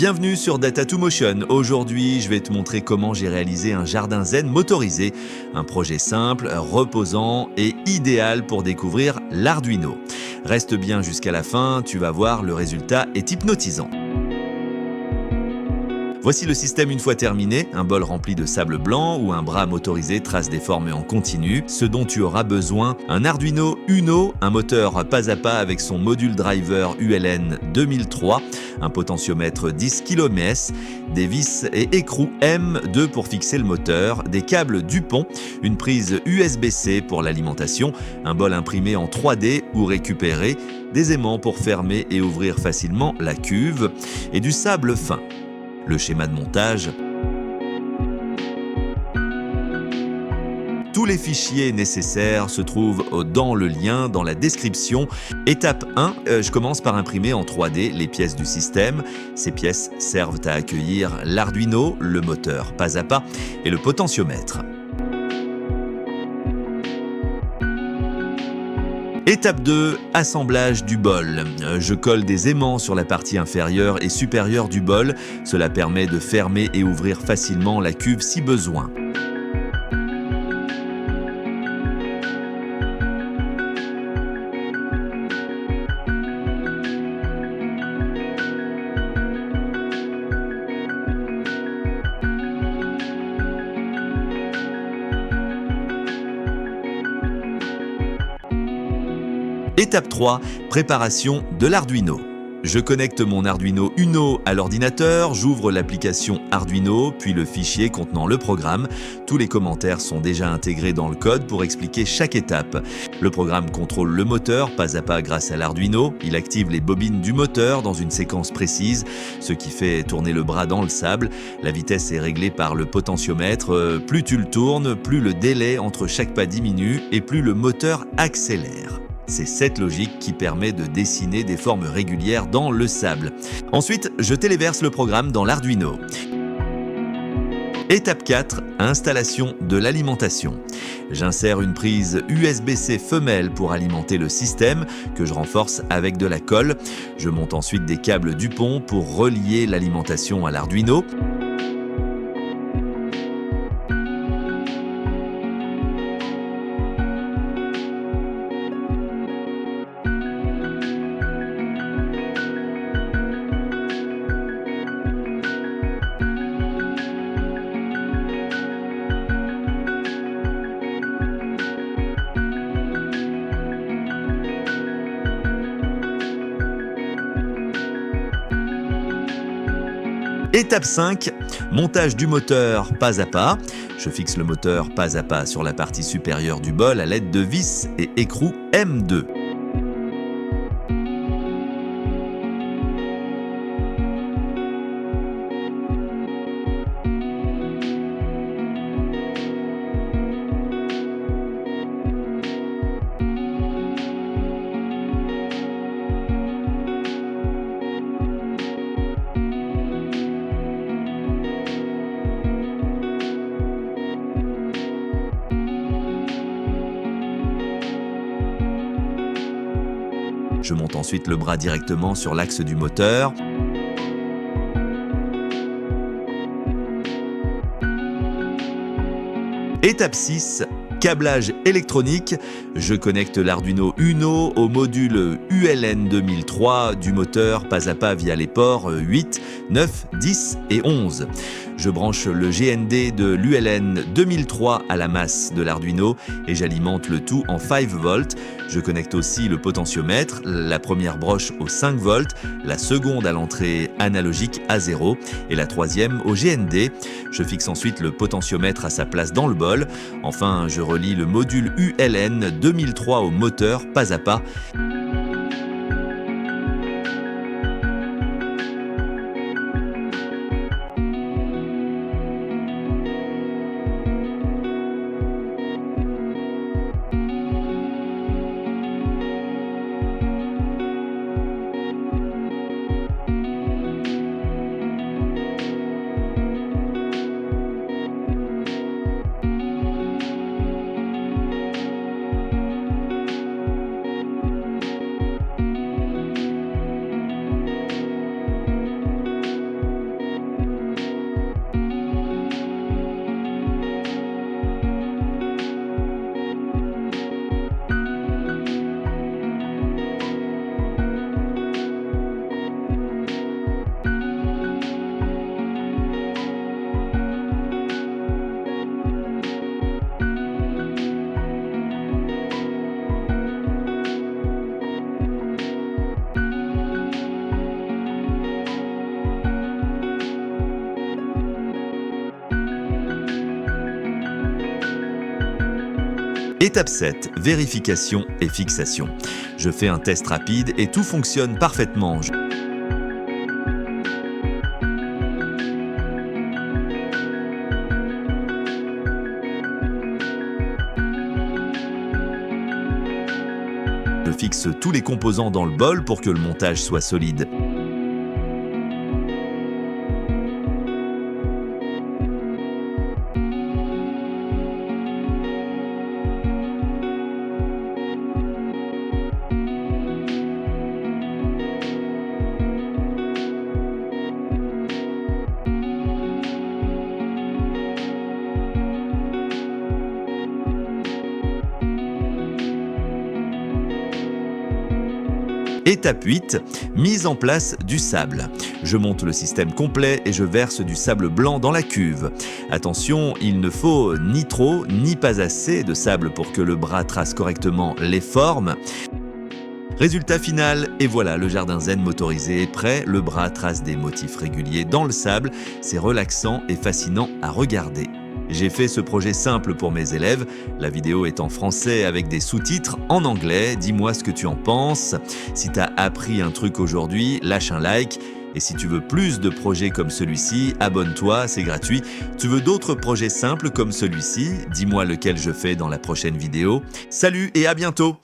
Bienvenue sur Data2Motion. Aujourd'hui, je vais te montrer comment j'ai réalisé un jardin zen motorisé. Un projet simple, reposant et idéal pour découvrir l'Arduino. Reste bien jusqu'à la fin, tu vas voir, le résultat est hypnotisant. Voici le système une fois terminé, un bol rempli de sable blanc où un bras motorisé trace des formes en continu. Ce dont tu auras besoin, un Arduino Uno, un moteur pas à pas avec son module driver ULN 2003, un potentiomètre 10 km, des vis et écrous M2 pour fixer le moteur, des câbles Dupont, une prise USB-C pour l'alimentation, un bol imprimé en 3D ou récupéré, des aimants pour fermer et ouvrir facilement la cuve et du sable fin. Le schéma de montage. Tous les fichiers nécessaires se trouvent dans le lien, dans la description. Étape 1, je commence par imprimer en 3D les pièces du système. Ces pièces servent à accueillir l'Arduino, le moteur pas à pas et le potentiomètre. Étape 2, assemblage du bol. Je colle des aimants sur la partie inférieure et supérieure du bol. Cela permet de fermer et ouvrir facilement la cuve si besoin. Étape 3, préparation de l'Arduino. Je connecte mon Arduino Uno à l'ordinateur, j'ouvre l'application Arduino, puis le fichier contenant le programme. Tous les commentaires sont déjà intégrés dans le code pour expliquer chaque étape. Le programme contrôle le moteur pas à pas grâce à l'Arduino. Il active les bobines du moteur dans une séquence précise, ce qui fait tourner le bras dans le sable. La vitesse est réglée par le potentiomètre. Plus tu le tournes, plus le délai entre chaque pas diminue et plus le moteur accélère. C'est cette logique qui permet de dessiner des formes régulières dans le sable. Ensuite, je téléverse le programme dans l'Arduino. Étape 4, installation de l'alimentation. J'insère une prise USB-C femelle pour alimenter le système, que je renforce avec de la colle. Je monte ensuite des câbles Dupont pour relier l'alimentation à l'Arduino. Étape 5, montage du moteur pas à pas. Je fixe le moteur pas à pas sur la partie supérieure du bol à l'aide de vis et écrous M2. Je monte ensuite le bras directement sur l'axe du moteur. Étape 6, câblage électronique. Je connecte l'Arduino Uno au module ULN 2003 du moteur pas à pas via les ports 8, 9, 10 et 11. Je branche le GND de l'ULN 2003 à la masse de l'Arduino et j'alimente le tout en 5 volts. Je connecte aussi le potentiomètre, la première broche au 5 volts, la seconde à l'entrée analogique à 0 et la troisième au GND. Je fixe ensuite le potentiomètre à sa place dans le bol. Enfin, je relie le module ULN 2003 au moteur pas à pas. Étape 7, vérification et fixation. Je fais un test rapide et tout fonctionne parfaitement. Je fixe tous les composants dans le bol pour que le montage soit solide. Étape 8, mise en place du sable. Je monte le système complet et je verse du sable blanc dans la cuve. Attention, il ne faut ni trop ni pas assez de sable pour que le bras trace correctement les formes. Résultat final, et voilà, le jardin zen motorisé est prêt. Le bras trace des motifs réguliers dans le sable. C'est relaxant et fascinant à regarder. J'ai fait ce projet simple pour mes élèves. La vidéo est en français avec des sous-titres en anglais. Dis-moi ce que tu en penses. Si tu as appris un truc aujourd'hui, lâche un like. Et si tu veux plus de projets comme celui-ci, abonne-toi, c'est gratuit. Tu veux d'autres projets simples comme celui-ci? Dis-moi lequel je fais dans la prochaine vidéo. Salut et à bientôt!